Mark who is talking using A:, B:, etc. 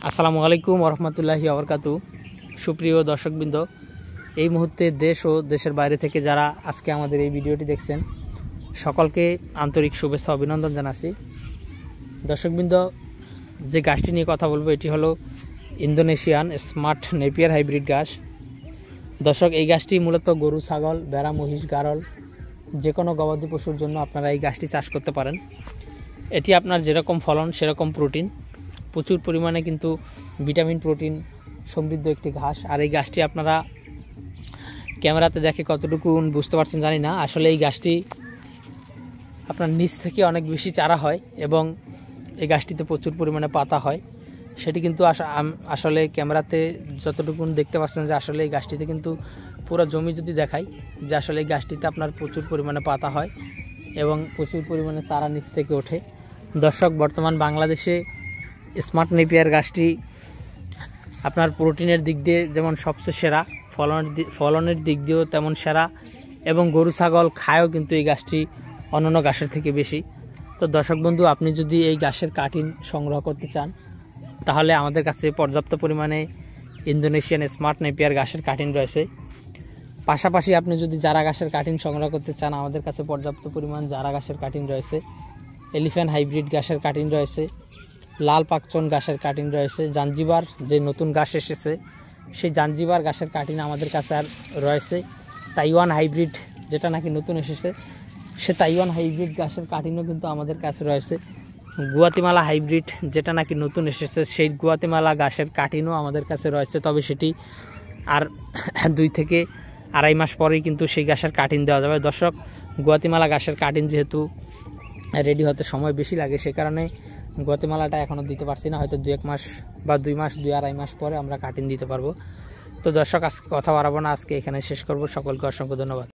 A: আসসালামু আলাইকুম ওরহমতুল্লাহি ওবরকাতু। সুপ্রিয় দর্শকবৃন্দ, এই মুহূর্তে দেশ ও দেশের বাইরে থেকে যারা আজকে আমাদের এই ভিডিওটি দেখছেন সকলকে আন্তরিক শুভেচ্ছা অভিনন্দন জানাচ্ছি। দর্শকবৃন্দ, যে গাছটি নিয়ে কথা বলবো এটি হলো ইন্দোনেশিয়ান স্মার্ট নেপিয়ার হাইব্রিড গাছ। দর্শক, এই গাছটি মূলত গরু, ছাগল, ভেড়া, মহিষ, গারল যে কোনো গবাদি পশুর জন্য আপনারা এই গাছটি চাষ করতে পারেন। এটি আপনার যেরকম ফলন সেরকম প্রোটিন, প্রচুর পরিমাণে কিন্তু ভিটামিন প্রোটিন সমৃদ্ধ একটি ঘাস। আর এই গাছটি আপনারা ক্যামেরাতে দেখে কতটুকু বুঝতে পারছেন জানি না, আসলে এই গাছটি আপনার নিচ থেকে অনেক বেশি চারা হয় এবং এই গাছটিতে প্রচুর পরিমাণে পাতা হয়। সেটি কিন্তু আসলে ক্যামেরাতে যতটুকু দেখতে পাচ্ছেন যে আসলে এই গাছটিতে কিন্তু পুরো জমি যদি দেখাই যে আসলে এই গাছটিতে আপনার প্রচুর পরিমাণে পাতা হয় এবং প্রচুর পরিমাণে চারা নিচ থেকে ওঠে। দর্শক, বর্তমান বাংলাদেশে স্মার্ট নেপিয়ার গাছটি আপনার প্রোটিনের দিক দিয়ে যেমন সবচেয়ে সেরা, ফলনের দিক দিয়েও তেমন সেরা এবং গরু ছাগল খায়ও কিন্তু এই গাছটি অন্যান্য গাছের থেকে বেশি। তো দর্শক বন্ধু, আপনি যদি এই গাছের কাটিং সংগ্রহ করতে চান তাহলে আমাদের কাছে পর্যাপ্ত পরিমাণে ইন্দোনেশিয়ান স্মার্ট নেপিয়ার গাছের কাটিং রয়েছে। পাশাপাশি আপনি যদি জারা গাছের কাটিং সংগ্রহ করতে চান আমাদের কাছে পর্যাপ্ত পরিমাণ জারা গাছের কাটিং রয়েছে, এলিফ্যান্ট হাইব্রিড গাছের কাটিং রয়েছে, লাল পাকচন গাছের কাটিং রয়েছে, জাঞ্জিবার যে নতুন গাছ এসেছে সেই জাঞ্জিবার গাছের কাটিং আমাদের কাছে আর রয়েছে, তাইওয়ান হাইব্রিড যেটা নাকি নতুন এসেছে সে তাইওয়ান হাইব্রিড গাছের কাটিংও কিন্তু আমাদের কাছে রয়েছে, গুয়াতিমালা হাইব্রিড যেটা নাকি নতুন এসেছে সেই গুয়াতিমালা গাছের কাটিংও আমাদের কাছে রয়েছে। তবে সেটি আর 2 থেকে আড়াই মাস পরেই কিন্তু সেই গাছের কাটিং দেওয়া যাবে। দর্শক, গুয়াতিমালা গাছের কাটিং যেহেতু রেডি হতে সময় বেশি লাগে সে কারণে গুয়াতিমালাটা এখনও দিতে পারছি না, হয়তো 2-1 মাস বা 2 মাস 2-2.5 মাস পরে আমরা কাটিং দিতে পারবো। তো দর্শক, আজকে কথা বাড়াবো না, আজকে এখানে শেষ করব। সকলকে অসংখ্য ধন্যবাদ।